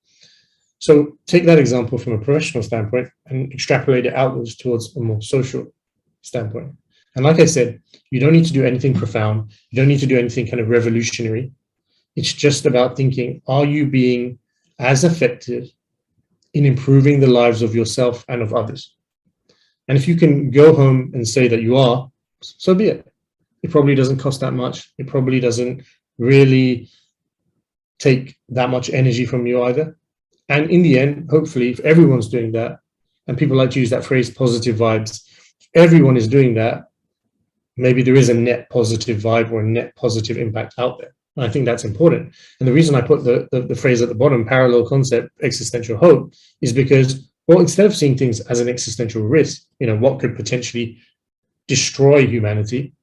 So take that example from a professional standpoint and extrapolate it outwards towards a more social standpoint. And like I said, you don't need to do anything profound. You don't need to do anything kind of revolutionary. It's just about thinking, are you being as effective in improving the lives of yourself and of others? And if you can go home and say that you are, so be it. It probably doesn't cost that much. It probably doesn't really take that much energy from you either. And in the end, hopefully, if everyone's doing that, and people like to use that phrase, positive vibes, if everyone is doing that, maybe there is a net positive vibe or a net positive impact out there. And I think that's important. And the reason I put the phrase at the bottom, parallel concept, existential hope, is because, well, instead of seeing things as an existential risk, what could potentially destroy humanity,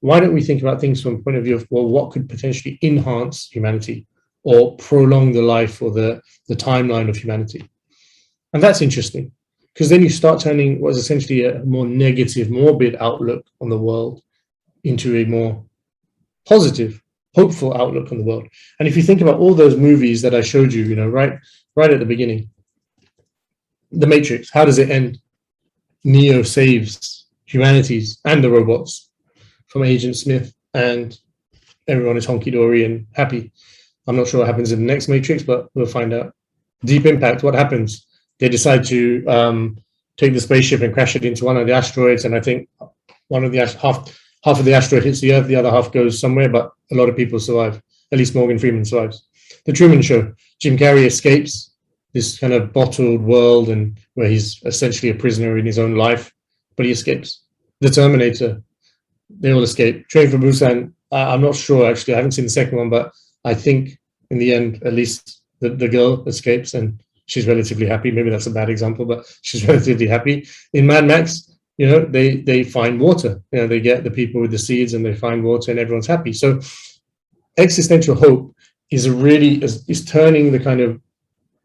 why don't we think about things from a point of view of, well, what could potentially enhance humanity or prolong the life or the timeline of humanity? And that's interesting, because then you start turning what is essentially a more negative, morbid outlook on the world into a more positive, hopeful outlook on the world. And if you think about all those movies that I showed you, right at the beginning, The Matrix, how does it end? Neo saves humanities and the robots from Agent Smith, and everyone is honky-dory and happy. I'm not sure what happens in the next Matrix, but we'll find out. Deep Impact, what happens? They decide to take the spaceship and crash it into one of the asteroids, and I think half of the asteroid hits the Earth, the other half goes somewhere, but a lot of people survive. At least Morgan Freeman survives. The Truman Show, Jim Carrey escapes this kind of bottled world and where he's essentially a prisoner in his own life, but he escapes. The Terminator, they all escape. Train for Busan, I'm not sure, actually. I haven't seen the second one, but I think in the end, at least the girl escapes and she's relatively happy. Maybe that's a bad example, but she's relatively happy. In Mad Max, they find water. They get the people with the seeds and they find water and everyone's happy. So existential hope is turning the kind of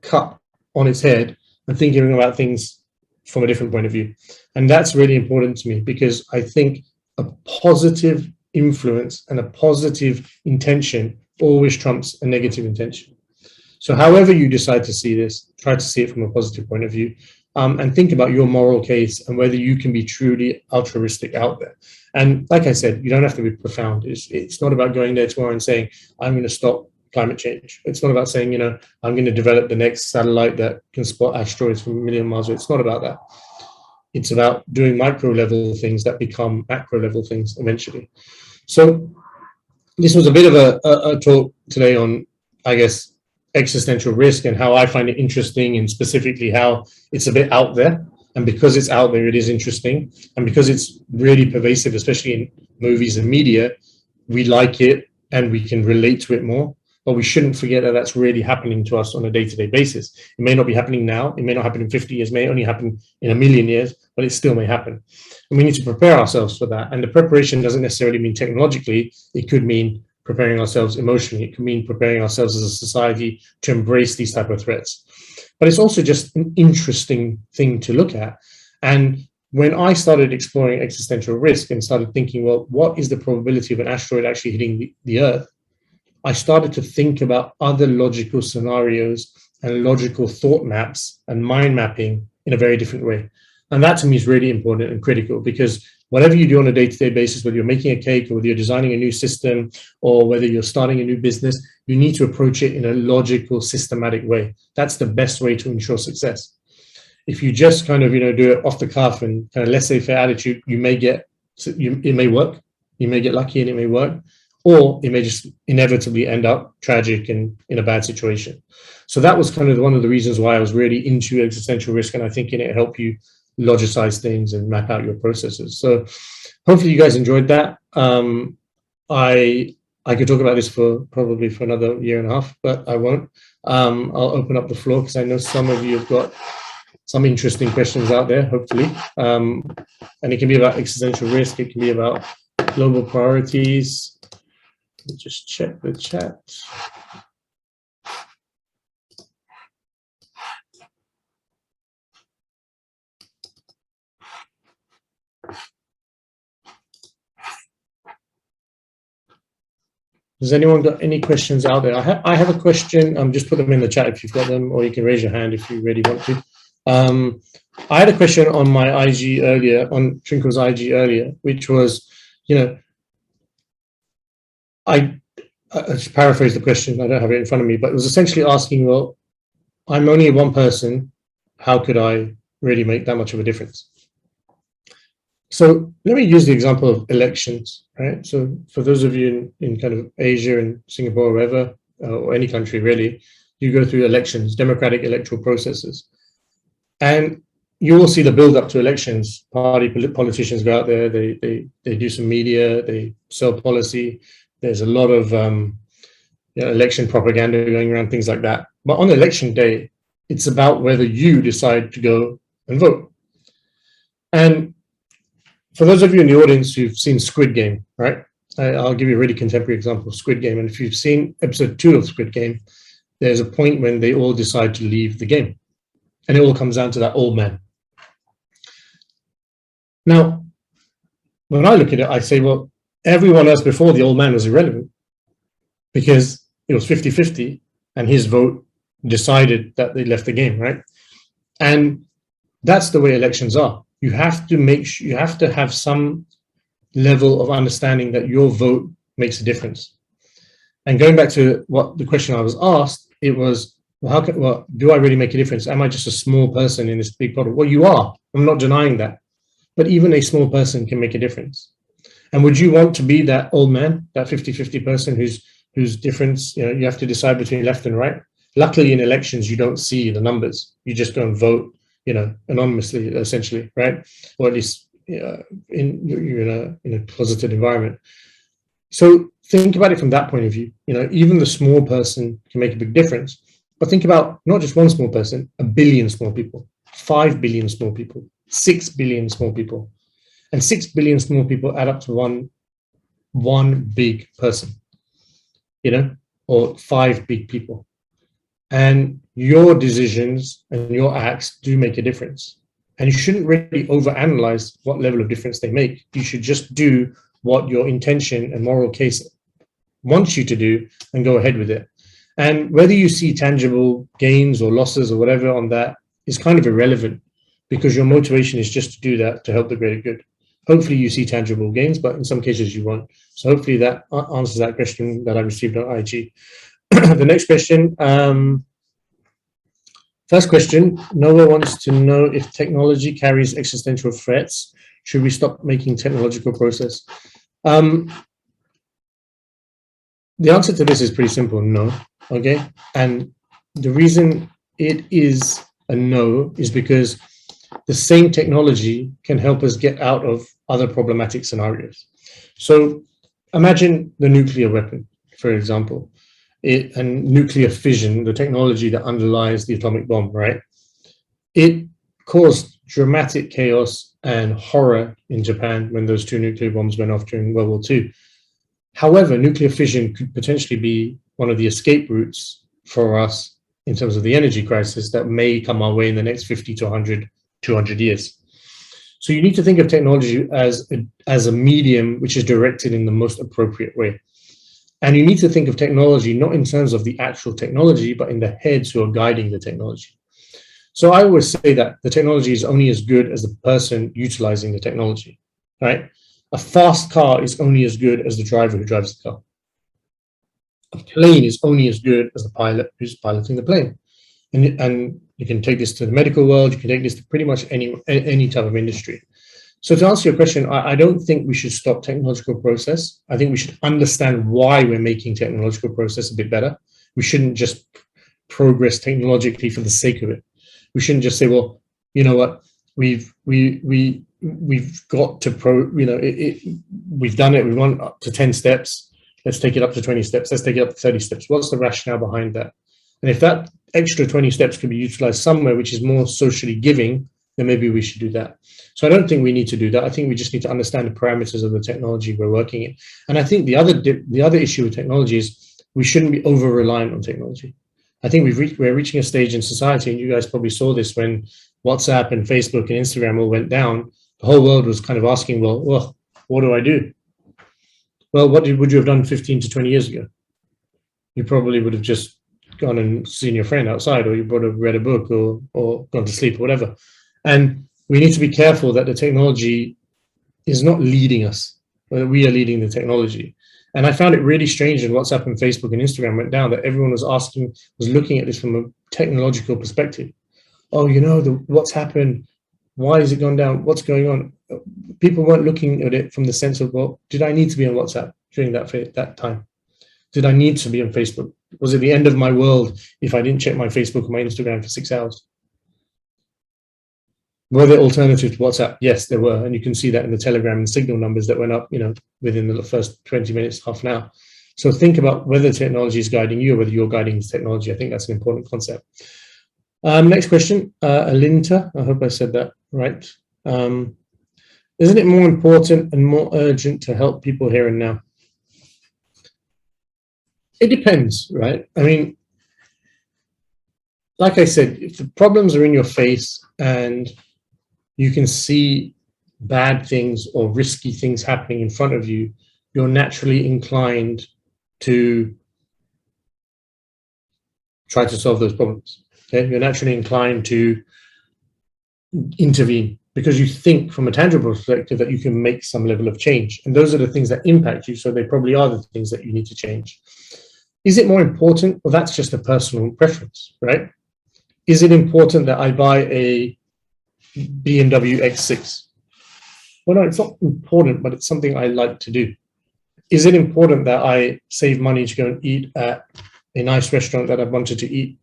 cup on its head and thinking about things from a different point of view. And that's really important to me, because I think a positive influence and a positive intention always trumps a negative intention. So however you decide to see this, try to see it from a positive point of view, and think about your moral case and whether you can be truly altruistic out there. And like I said, you don't have to be profound. It's not about going there tomorrow and saying, I'm going to stop climate change. It's not about saying, I'm going to develop the next satellite that can spot asteroids from a million miles away. It's not about that. It's about doing micro level things that become macro level things eventually. So this was a bit of a talk today on, I guess, existential risk and how I find it interesting, and specifically how it's a bit out there. And because it's out there, it is interesting. And because it's really pervasive, especially in movies and media, we like it and we can relate to it more. But we shouldn't forget that that's really happening to us on a day-to-day basis. It may not be happening now. It may not happen in 50 years, may only happen in 1,000,000 years, but it still may happen. And we need to prepare ourselves for that. And the preparation doesn't necessarily mean technologically. It could mean preparing ourselves emotionally. It could mean preparing ourselves as a society to embrace these type of threats. But it's also just an interesting thing to look at. And when I started exploring existential risk and started thinking, well, what is the probability of an asteroid actually hitting the Earth? I started to think about other logical scenarios and logical thought maps and mind mapping in a very different way. And that to me is really important and critical, because whatever you do on a day-to-day basis, whether you're making a cake or whether you're designing a new system or whether you're starting a new business, you need to approach it in a logical, systematic way. That's the best way to ensure success. If you just kind of, do it off the cuff and kind of laissez-faire attitude, it may work. You may get lucky and it may work, or it may just inevitably end up tragic and in a bad situation. So that was kind of one of the reasons why I was really into existential risk, and I think it help you logicize things and map out your processes. So hopefully you guys enjoyed that. I could talk about this probably for another year and a half, but I won't. I'll open up the floor because I know some of you have got some interesting questions out there, hopefully. And it can be about existential risk. It can be about global priorities. Let me just check the chat. Has anyone got any questions out there? I have a question. Just put them in the chat if you've got them, or you can raise your hand if you really want to. I had a question on my IG earlier, on Trynkle's IG earlier, which was, I just paraphrase the question. I don't have it in front of me, but it was essentially asking, well, I'm only one person. How could I really make that much of a difference? So let me use the example of elections, right? So for those of you in kind of Asia and Singapore or wherever, or any country really, you go through elections, democratic electoral processes. And you will see the build up to elections. Politicians go out there, they do some media, they sell policy. There's a lot of election propaganda going around, things like that. But on election day, it's about whether you decide to go and vote. And for those of you in the audience who've seen Squid Game, right? I'll give you a really contemporary example of Squid Game. And if you've seen episode 2 of Squid Game, there's a point when they all decide to leave the game. And it all comes down to that old man. Now, when I look at it, I say, well, everyone else before the old man was irrelevant because it was 50-50 and his vote decided that they left the game, right? And that's the way elections are. You have to make sure, you have to have some level of understanding that your vote makes a difference. And going back to what the question I was asked, it was, well, do I really make a difference? Am I just a small person in this big problem? Well, you are. I'm not denying that. But even a small person can make a difference. And would you want to be that old man, that 50-50 person whose difference, you have to decide between left and right? Luckily, in elections, you don't see the numbers. You just go and vote, anonymously, essentially, right? Or at least you're in a closeted environment. So think about it from that point of view. Even the small person can make a big difference. But think about not just one small person, 1 billion small people, 5 billion small people, 6 billion small people. And 6 billion small people add up to one big person, or 5 big people. And your decisions and your acts do make a difference. And you shouldn't really overanalyze what level of difference they make. You should just do what your intention and moral case wants you to do and go ahead with it. And whether you see tangible gains or losses or whatever on that is kind of irrelevant, because your motivation is just to do that to help the greater good. Hopefully you see tangible gains, but in some cases you won't. So hopefully that answers that question that I received on IG. The next question, first question, Noah wants to know if technology carries existential threats. Should we stop making technological process? The answer to this is pretty simple, no. Okay, and the reason it is a no is because the same technology can help us get out of other problematic scenarios. So imagine the nuclear weapon, for example, and nuclear fission, the technology that underlies the atomic bomb, right? It caused dramatic chaos and horror in Japan when those 2 nuclear bombs went off during World War II. However, nuclear fission could potentially be one of the escape routes for us in terms of the energy crisis that may come our way in the next 50 to 100, 200 years. So you need to think of technology as a medium which is directed in the most appropriate way. And you need to think of technology not in terms of the actual technology, but in the heads who are guiding the technology. So I always say that the technology is only as good as the person utilizing the technology, right? A fast car is only as good as the driver who drives the car. A plane is only as good as the pilot who's piloting the plane. And you can take this to the medical world, you can take this to pretty much any type of industry. So to answer your question, I don't think we should stop technological process. I think we should understand why we're making technological process a bit better. We shouldn't just progress technologically for the sake of it. We shouldn't just say, well, you know what, we've got to we've done it, we want up to 10 steps. Let's take it up to 20 steps. Let's take it up to 30 steps. What's the rationale behind that? And if that extra 20 steps can be utilized somewhere which is more socially giving, then maybe we should do that. So I don't think we need to do that. I think we just need to understand the parameters of the technology we're working in. And I think the other issue with technology is we shouldn't be over-reliant on technology. I think we're reaching a stage in society, and you guys probably saw this when WhatsApp and Facebook and Instagram all went down. The whole world was kind of asking, well, what do I do? Well, what would you have done 15 to 20 years ago? You probably would have just gone and seen your friend outside, or you would have read a book or gone to sleep or whatever. And we need to be careful that the technology is not leading us, but we are leading the technology. And I found it really strange when WhatsApp and Facebook and Instagram went down that everyone was looking at this from a technological perspective. Oh, what's happened? Why has it gone down? What's going on? People weren't looking at it from the sense of, well, did I need to be on WhatsApp during that time? Did I need to be on Facebook? Was it the end of my world if I didn't check my Facebook or my Instagram for 6 hours? Were there alternatives to WhatsApp? Yes, there were. And you can see that in the Telegram and Signal numbers that went up, within the first 20 minutes, half an hour. So think about whether technology is guiding you or whether you're guiding the technology. I think that's an important concept. Next question, Alinta, I hope I said that right. Isn't it more important and more urgent to help people here and now? It depends, right? I mean, like I said, if the problems are in your face and you can see bad things or risky things happening in front of you, you're naturally inclined to try to solve those problems. Okay? You're naturally inclined to intervene because you think from a tangible perspective that you can make some level of change. And those are the things that impact you, so they probably are the things that you need to change. Is it more important? Well, that's just a personal preference, right? Is it important that I buy a BMW X6? Well, no, it's not important, but it's something I like to do. Is it important that I save money to go and eat at a nice restaurant that I've wanted to eat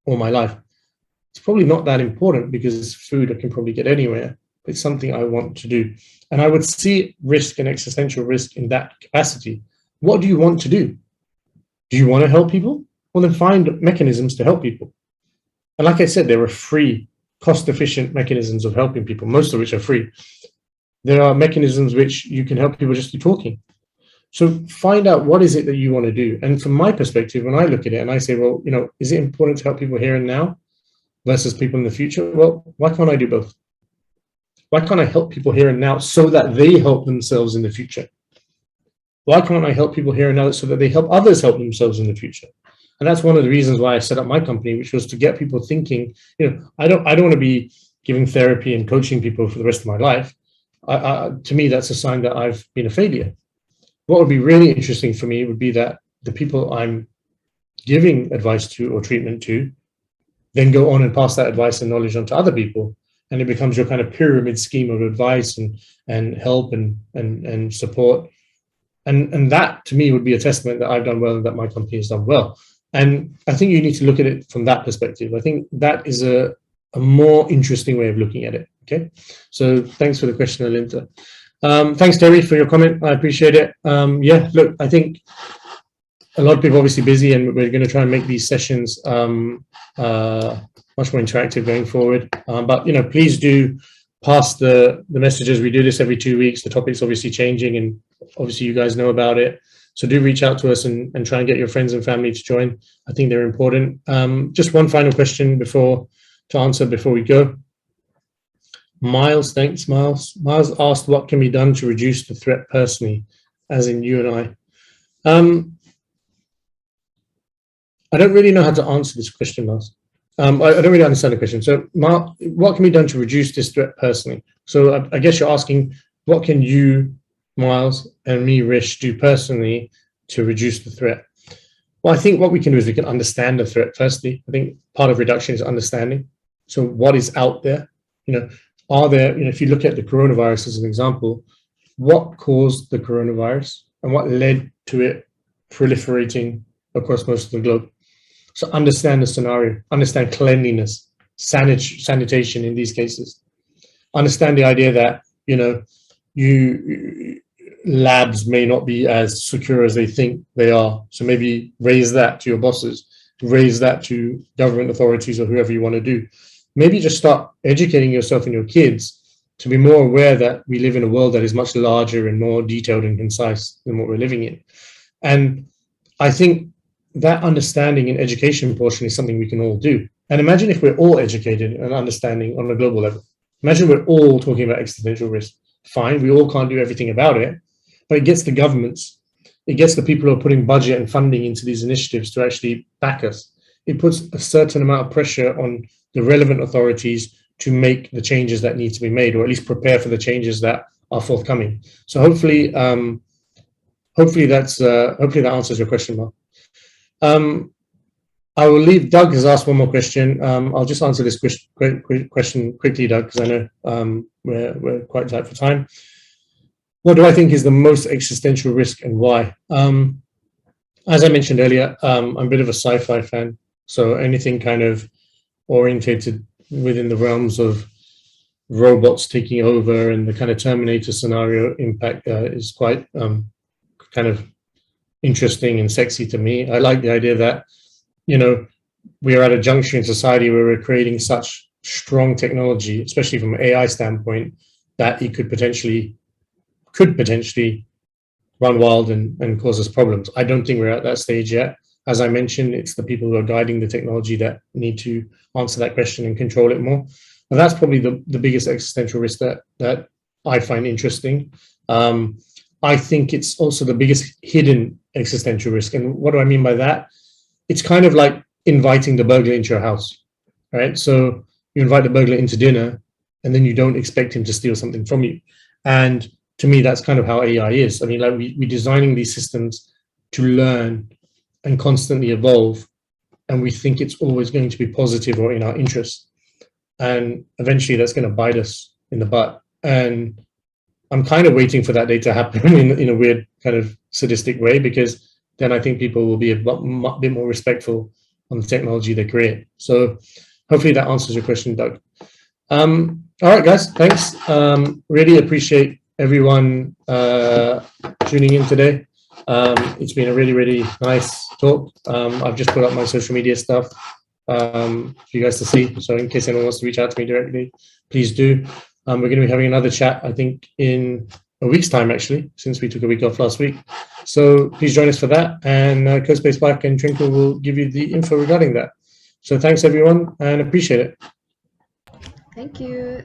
all my life? It's probably not that important because food I can probably get anywhere. It's something I want to do. And I would see risk and existential risk in that capacity. What do you want to do? Do you want to help people well, then find mechanisms to help people. And like I said, there are free, cost-efficient mechanisms of helping people, most of which are free. There are mechanisms which you can help people just through talking. So find out what is it that you want to do. And from my perspective, when I look at it and I say, well, is it important to help people here and now versus people in the future? Well, why can't I do both? Why can't I help people here and now so that they help themselves in the future? Why can't I help people here and now so that they help others help themselves in the future? And that's one of the reasons why I set up my company, which was to get people thinking, I don't want to be giving therapy and coaching people for the rest of my life. To me, that's a sign that I've been a failure. What would be really interesting for me would be that the people I'm giving advice to or treatment to then go on and pass that advice and knowledge on to other people. And it becomes your kind of pyramid scheme of advice and help and support. And that, to me, would be a testament that I've done well and that my company has done well. And I think you need to look at it from that perspective. I think that is a more interesting way of looking at it. Okay. So thanks for the question, Alinta. Thanks, Terry, for your comment. I appreciate it. Yeah, look, I think a lot of people are obviously busy, and we're going to try and make these sessions much more interactive going forward. But please do pass the messages. We do this every 2 weeks. The topic's obviously changing, and obviously you guys know about it. So do reach out to us and try and get your friends and family to join. I think they're important. Just one final question to answer before we go. Miles, thanks, Miles. Miles asked, what can be done to reduce the threat personally, as in you and I? I don't really know how to answer this question, Miles. I don't really understand the question. So, what can be done to reduce this threat personally? So, I guess you're asking, what can you, Miles, and me, Rish, do personally to reduce the threat? Well, I think what we can do is we can understand the threat firstly. I think part of reduction is understanding. So, what is out there? Are there, if you look at the coronavirus as an example, what caused the coronavirus and what led to it proliferating across most of the globe? So understand the scenario, understand cleanliness, sanitation in these cases. Understand the idea that, labs may not be as secure as they think they are. So maybe raise that to your bosses, raise that to government authorities or whoever you want to do. Maybe just start educating yourself and your kids to be more aware that we live in a world that is much larger and more detailed and concise than what we're living in. And I think that understanding and education portion is something we can all do. And imagine if we're all educated and understanding on a global level. Imagine we're all talking about existential risk. Fine, we all can't do everything about it, but it gets the governments, it gets the people who are putting budget and funding into these initiatives to actually back us. It puts a certain amount of pressure on the relevant authorities to make the changes that need to be made, or at least prepare for the changes that are forthcoming. So hopefully that answers your question, Mark. I will leave. Doug has asked one more question. I'll just answer this question quickly, Doug, because I know we're quite tight for time. What do I think is the most existential risk and why? As I mentioned earlier, I'm a bit of a sci-fi fan, so anything kind of orientated within the realms of robots taking over and the kind of Terminator scenario impact is quite kind of interesting and sexy to me. I like the idea that, we are at a juncture in society where we're creating such strong technology, especially from an AI standpoint, that it could potentially run wild and cause us problems. I don't think we're at that stage yet. As I mentioned, it's the people who are guiding the technology that need to answer that question and control it more. And that's probably the biggest existential risk that I find interesting. I think it's also the biggest hidden existential risk. And what do I mean by that? It's kind of like inviting the burglar into your house, right? So you invite the burglar into dinner and then you don't expect him to steal something from you. And to me, that's kind of how AI is. I mean, like we're designing these systems to learn and constantly evolve, and we think it's always going to be positive or in our interest. And eventually that's going to bite us in the butt. And I'm kind of waiting for that day to happen in a weird kind of sadistic way, because then I think people will be a bit more respectful on the technology they create. So hopefully that answers your question, Doug. All right, guys, thanks. Really appreciate everyone tuning in today. It's been a really, really nice talk. I've just put up my social media stuff for you guys to see. So in case anyone wants to reach out to me directly, please do. We're going to be having another chat, I think, in a week's time, actually, since we took a week off last week. So please join us for that. And CoSpace Black and Trynkle will give you the info regarding that. So thanks, everyone, and appreciate it. Thank you.